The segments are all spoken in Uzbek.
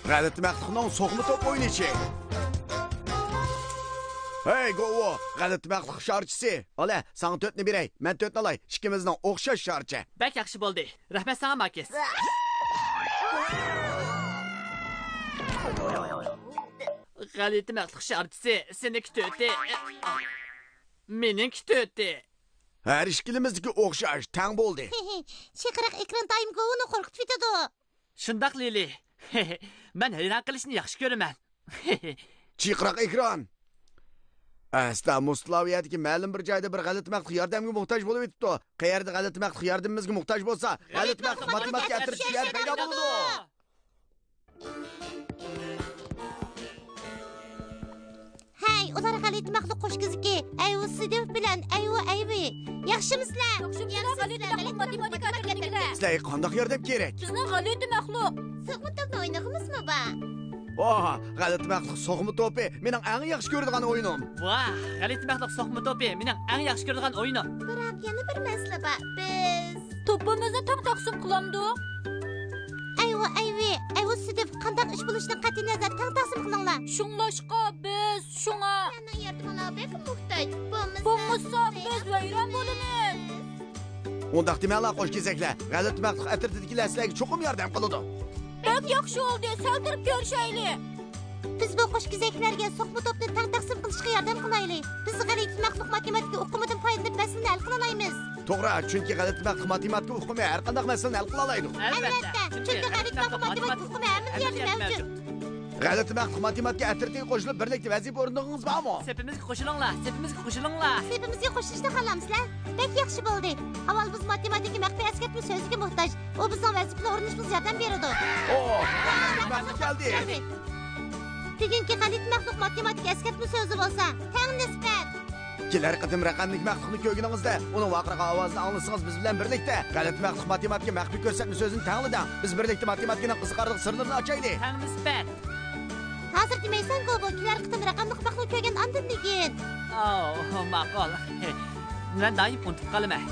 G'alati maqtuqning so'qma top o'ynashi. Hey Govo, g'alati maqtuq sharchisi. Ola, sana 4ni beray, men 4ni olay. Ikkimizning o'xshash sharchi. Bak yaxshi bo'ldi. Rahmat sana Markes. G'alati maqtuq sharchisi, seniki 4'ti. Meniki 4'ti. Her işkilimizdeki o'xshash tang bo'ldi. Chaqiriq ekran doim Govoni qo'rqitib ketadi. Shundoq Lili. Men hayron qilishni yaxshi ko'raman. Chiqroq ekran. Asla Muslaviyadagi ma'lum bir joyda bir g'alati maqtuq yordamga muhtoj bo'lib yetibdi. Qayerda g'alati maqtuq yordamimizga muhtoj bo'lsa, g'alati maqtuq matematika atrishlar paydo bo'ladi. Hey, ular g'alati maqtuq qo'shgiziki, ayvu Sidov bilan ayvu Ayvi. Yaxshimisizlar? G'alati matematika atrishlar. Sizlarga qanday yordam kerak? Bizning g'alati maxluq. So'qma topni o'ynayapmizmi ba? Oha, g'alati maqtuq so'qma to'pi mening eng yaxshi ko'radigan o'yinim. Vah, g'alati maqtuq so'qma to'pi mening eng yaxshi ko'radigan o'yinim. Biroq yana bir masala bor. Biz To'pimizni taq taqsim qilamdik. ayvu Ayvi, ayvu Sidov qanday ish bo'lishidan qat'iy nazar taq taqsim qilinglar. Shunglashqa biz shunga Mening yordamimga muhtoj. bo'lmasa biz vayron bo'lamiz. Undaq demaylar qo'sh kezaklar. G'alati maqtuq atritidagilar sizlarga cho'qim yordam qiladi. Bak yaxshi oldu, saldirib ko'rishaylik. Biz bu qo'shgizaklarga so'qma topni taq taqsim qilishga yordam qilaylik. Biz g'alati maqtuq matematika o'qumidan foydalanib masalani hal qila olamiz. To'g'ri, chunki g'alati maqtuq matematika o'qimi har qanday masalani hal qila oladi. Albatta. Chunki g'alati maqtuq matematika o'qimi hamma yerda mavjud. G'alati maqtuq matematika atritiga qo'shilib birlikda vazifa o'rnadingiz bormi? Sepimizga qo'shilinglar, sepimizga qo'shilinglar. Sepimizga qo'shilishni xohlamsizlar? Bek yaxshi bo'ldi. Avval biz matematika maxfiy askatma so'ziga muhtoj. U bizning vazifalarni o'rganishimizga yordam beradi. Maqtuq keldi. Bugungi g'alati maqtuq matematika askatma so'zi bo'lsa, tang nisbat. Kelar qatim raqamlik maqtuqni ko'rganingizda, uni vaqraqa ovozini anglasangiz biz bilan birlikda g'alati maqtuq matematika maxfiy ko'rsatma so'zini tanglada. Biz birlikda matematikaning qiziqarli sirlarini ochaylik. Tang nisbat. Hozir demaysan Gobo, kelar qatim raqamlik maqtuq ko'rgan ondan keyin. Ma'qul. Men doim unutib qolaman.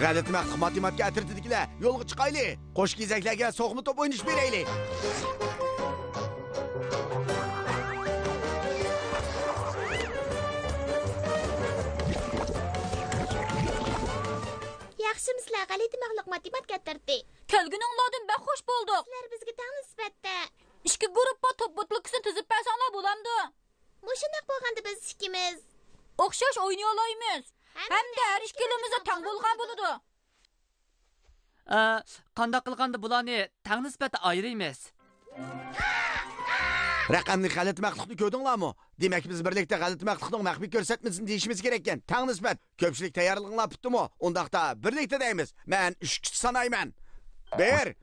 G'alati maqtuq matematika atritidagilar yo'lga chiqaylik. Qo'sh kezaklarga so'qma top o'ynash beraylik. Yaxshimisizlar, g'alati maqtuq matematika tarti. Kelguninglardan ben xo'sh bo'ldik. Sizlar bizga tang nisbatda. İki gruppa top butulkisini tizib bersanlar bo'lamdi. Mushundoq bo'lganda biz ikkimiz O'xshash o'ynay olamiz. Hamda har ikkalamiz tang bo'lgan bo'ladi. Qanday qilganda bularni tang nisbatda ayiramiz. Raqamli g'alati maqtuqni ko'rdinglarmi? Demak biz birlikda g'alati maqtuqning maxfiy ko'rsatmasini deyishimiz kerak ekan. Tang nisbat. Ko'pchilik tayyorlig'inglar bitdimi? Undaqda birlikda deymiz. Men 3 kishi sanayman. 1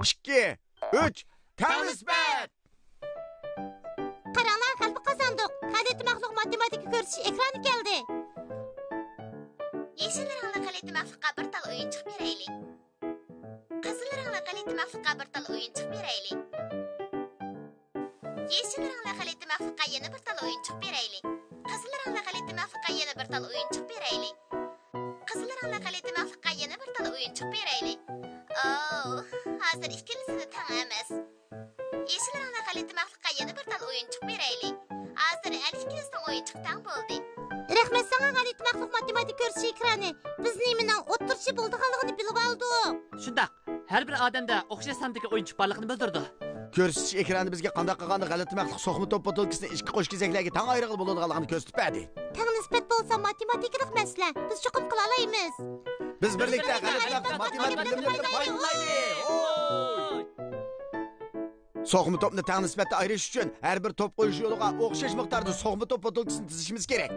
2 3 Tang nisbat. qaranglar, g'alaba qozondik. G'alati maqtuq matematika ko'rsatish ekrani keldi. Yeşil rangli g'alati maqtuqqa bir tal o'yinchiq beraylik. Qizil rangli g'alati maqtuqqa bir tal o'yinchiq beraylik. Yeşil rangli g'alati maqtuqqa yana bir tal o'yinchiq beraylik. Qizil rangli g'alati maqtuqqa yana bir tal o'yinchiq beraylik. Qizil rangli g'alati maqtuqqa yana bir tal o'yinchiq beraylik. Hozir ikkalisi tang emas. Yeşil rangli g'alati maqtuqqa yana bir tal o'yinchiq beraylik. Hozir ikkalisining o'yinchiq tang bo'ldi. Rahmat sana g'alati maqtuq matematika ko'rsatish ekrani. Biz nimaning o'ttirchi bo'lganligini bilib oldik. Shundoq, har bir odamda o'xshash sondagi o'yinchiq borligini bildirdi. Ko'rsatish ekrani bizga qanday qilganda g'alati maqtuq so'qma top botulkasini ikki qo'sh kezaklarga tang ayrig'il bo'ladiganligini ko'rsatib berdi. Tang nisbat bo'lsa matematikalik masala. Biz cho'qim qila olamiz. Biz birlikda g'alati maqtuq matematika bilimlarini foydalanaylik. So'qma topni tang nisbatda ayirish uchun har bir top qo'yish yo'liga o'xshash miqdorda so'qma top botulkasini tizishimiz kerak.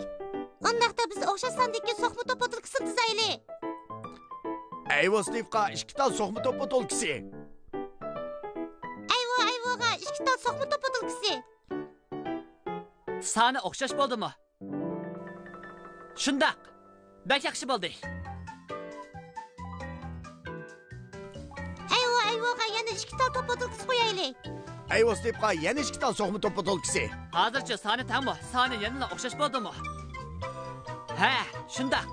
Undaqda biz o'xshash sondagi so'qma top botulkasini tizaylik. Ayvostivqa 2 tal so'qma top botulkasi. Ayvoga 2 tal so'qma top botulkasi. Sani o'xshash bo'ldimi? Shundoq. Bak yaxshi bo'ldi. Ayvoga yana 2 tal top botulkasi qo'yaylik. Ayvostivqa yana 2 tal so'qma top botulkasi. Hozircha sani tangmi? Sani yana o'xshash bo'ldimi? Ha, shundoq.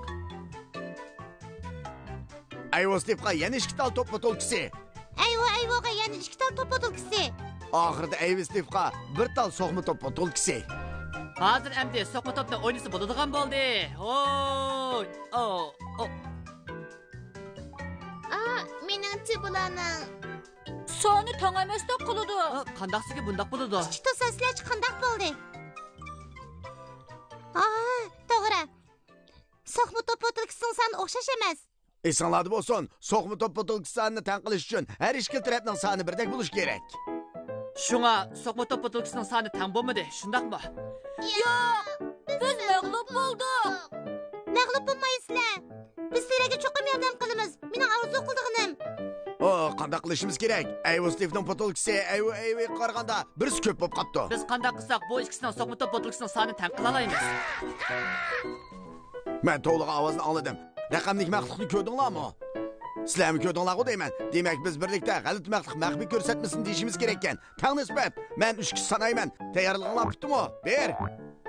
Ayvostifqa yana 2 tal top butulkisi. Ayvoga yana 2 tal top butulkisi. Oxirida Ayvostifqa 1 tal so'qma top butulkisi. Hozir endi so'qma topni o'ynasa bo'ladigan bo'ldi. Oy! Meningcha bularning Soni tang emasdek qiladi. Qandaqsiga bundaq bo'ladi? ikkita saslarchi qandaq bo'ldi? To'g'ri. So'qma top butulkisining soni o'xshash emas. Esinglarda bo'lsin, so'qma top butulkisini tan qilish uchun har ikki tarafning soni birdek bo'lish kerak. Shunga so'qma top butulkisining soni tang bo'lmadi, shundaqmi? Yo'q, biz mag'lub bo'ldik. Mag'lub bo'lmaysizlar. Biz sizlarga cho'qim yordam qilamiz. Mening orzu qilganim. Qanday qilishimiz kerak? Ayvostifning butulkisi ayvi qaraganda birisi ko'p bo'lib qopti. Biz qanday qilsak bu ikkisining so'qma top butulkisining soni tang qila olamiz. Men to'liq ovozni angladim. Raqamlik maqtuqni ko'rdinglarmi? Sizlarmi ko'rdinglar-ku deyman. Demak biz birlikda g'alati maqtuq maxfiy ko'rsatmasini deyishimiz kerak ekan. Tang nisbat. Men 3 kishi sanayman. Tayyorlig'inglar bitdimi? 1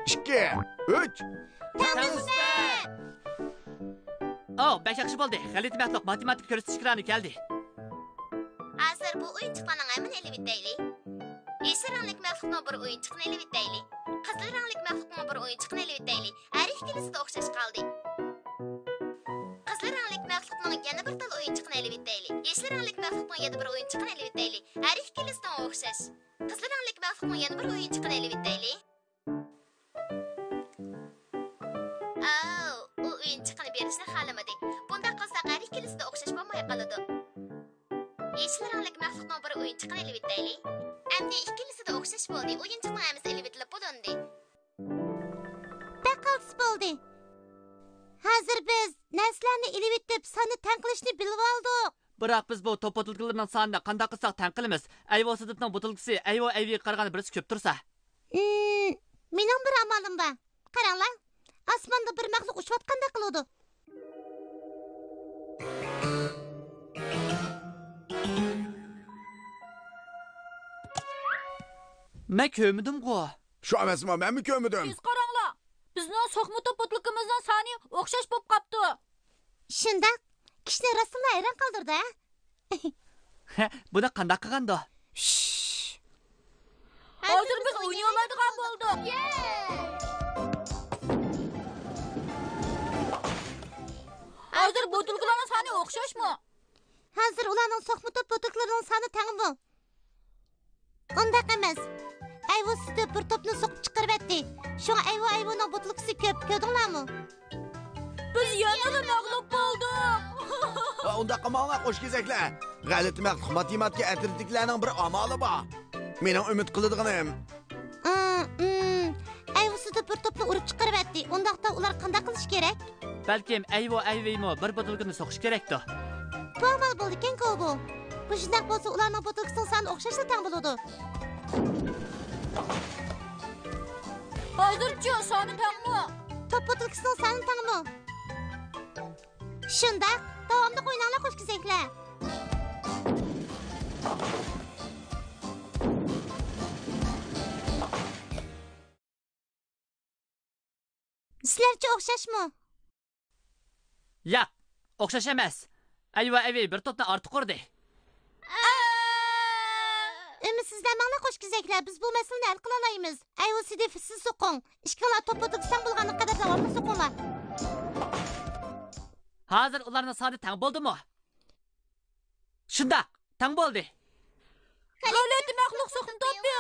2 3 Tang nisbat. 5 yaxshi bo'ldi. G'alati maqtuq matematik ko'rsatish ekrani keldi. Hozir bu o'yinchiqlarning hamini elib bitaylik. Yeşil ranglik maqtuqning bir o'yinchiqni elib bitaylik. Qizil ranglik maqtuqning bir o'yinchiqni elib bitaylik. Har ikkalisi da o'xshash qoldi. Qizil ranglik maqtuqning yana bir tal o'yinchiqni elib bitaylik. Yeşil ranglik maqtuqning yana bir o'yinchiqni elib bitaylik. Har ikkalisi da o'xshash. Qizil ranglik maqtuqning yana bir o'yinchiqni elib bitaylik. U o'yinchiqni berishni xohlamadi. Bunda qilsak har ikkalisi da o'xshash bo'lmay qoladi. Yeşil ranglik maqtuqning bir o'yinchiqni elib bitaylik. Endi ikkalisi da o'xshash bo'ldi. O'yinchiqning hammasi elib bitilib bo'lindi. Baqals bo'ldi. Hozir biz narsalarni elib bitib, soni tang qilishni bilib oldik. Biroq biz bu top butulkalarining sonini qanday qilsak tang qilamiz? Ayvosifning butulkisi ayviga qaraganda birisi ko'p tursa. Mening bir amalim bor. Qaranglar. Osmonda bir maxluq uchayotgandek qiladi. Men ko'rmadim-ku. Shu emasmi? Menmi ko'rmadim? Siz qaranglar. Bizning so'qma top butulkimizning soni o'xshash bo'lib qopti. Shunda kishini rasmlar hayron qoldirdi. Buni qanday qilganda? Hozir biz o'ynay oladigan bo'ldik. Hozir butulkalarning soni o'xshashmi? Hozir ularning so'qma top butulkalarining soni tangmi? Undaq emas. Ayvo sizda bir topni so'qib chiqarib etdi. Shunga ayvoning butulkasi ko'p, ko'rdinglarmi? Biz yana mag'lub bo'ldik. Unda qamanglar qo'shkezaklar. G'alati maqtuq matematika atrofdagilarning bir amali bor. Mening umid qiladiganim. Ayvo sizda bir topni urib chiqarib etdi. Undaqda ular qanday qilish kerak? Balkim ayvimi bir butulkani so'qish kerakdi. Bu amal bo'ldi ekan-ku bu. Bu shunday bo'lsa ularning butulkasining soni o'xshashla tang bo'ladi. Hozircha soni tangmi? Top butulkasining soni tangmi? Shunda davomli o'ynanglar qo'shkezaklar. Sizlarcha o'xshashmi? Yo'q, o'xshash emas. Ayvi bir topni ortiq urdi. Sizlarmanglar qo'shkezaklar, biz bu masalani hal qila olamiz. Ayvo siz siz so'qing. Ishqillar top butulkasidan bo'lgani qadar davomli so'qinglar. Hozir ularning soni tang bo'ldimi? Shunda, tang bo'ldi. G'alati maxluq so'qni topdi.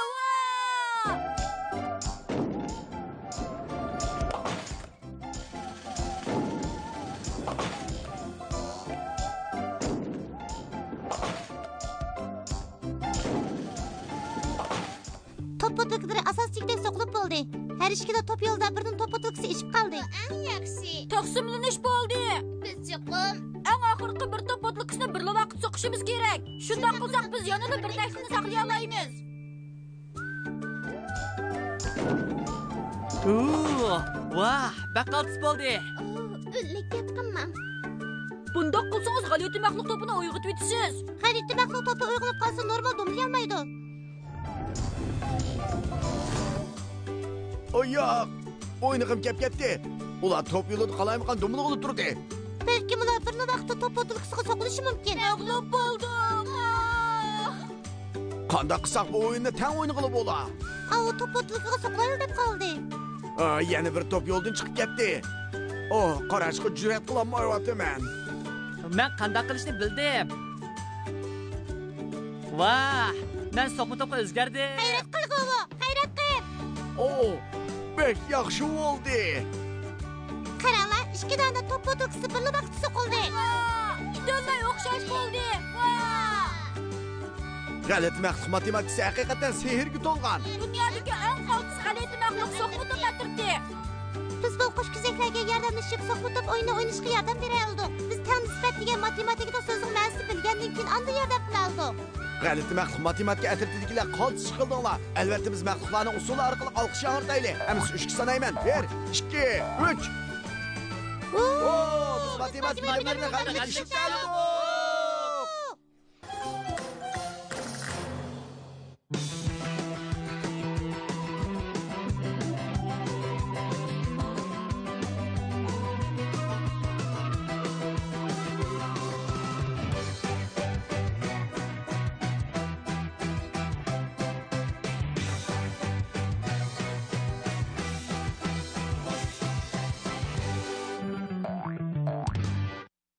Top butulkalari asoslikdek so'qilib bo'ldi. Har ikkala top yo'lda birning top butulkasi ishib qoldi. Eng yaxshi. Taqsimlanish bo'ldi. Biz yo'qim. Eng oxirgi bir top butulkasini bir vaqt so'qishimiz kerak. Shunday qilsak biz yanada bir narsani saqlay olamiz. Vah, baqaltis bo'ldi. O'lik ketqinman. Bundoq qilsangiz g'alati maxluq topini uyg'otib etasiz. G'alati maxluq topi uyg'onib qolsa normal domlay olmaydi. Yo'q, o'ynag'im kelib ketdi. Ular top yo'lida qalaymiqan dumini qilib turdi. Belki ular bir vaqtda top botulkasiga so'qilishi mumkin. Mag'lub bo'ldik. Qanday qilsak bu o'yinni tang o'ynag'ili bo'la. O top botulkasiga so'qiladi deb qoldi. Yana bir top yo'ldan chiqib ketdi. Qarashqa jur'at qilolmayapman. Men qanday qilishni bildim. Vah, men so'qma to'pga o'zgardim. Hayrat qilg'u, hayrat qil. Bek yaxshi bo'ldi. Qaranglar, ikki dona top botulkasi bir vaqtda so'qildi. Idonlar o'xshash bo'ldi. G'alati maxluq matematikasi haqiqatan sehrga to'lgan. Dunyodagi eng qaltis g'alati maxluq so'qma to'p atirdi. Biz bu o'qish kuzaklarga yordamlashib so'qma top o'yini o'ynashga yordam bera oldik. Biz tang nisbat degan matematikada so'zning ma'nosini bilgandan keyin anda yordam qila oldik. G'alati maxluq matematika atritidagilar qaltis chiqildinglar. Albatta biz maxluqlarning usuli orqali olqish yang'irtaylik. Emas 3 sanayman. 1, 2, 3. Biz matematik bilimlarini g'alaba qilishib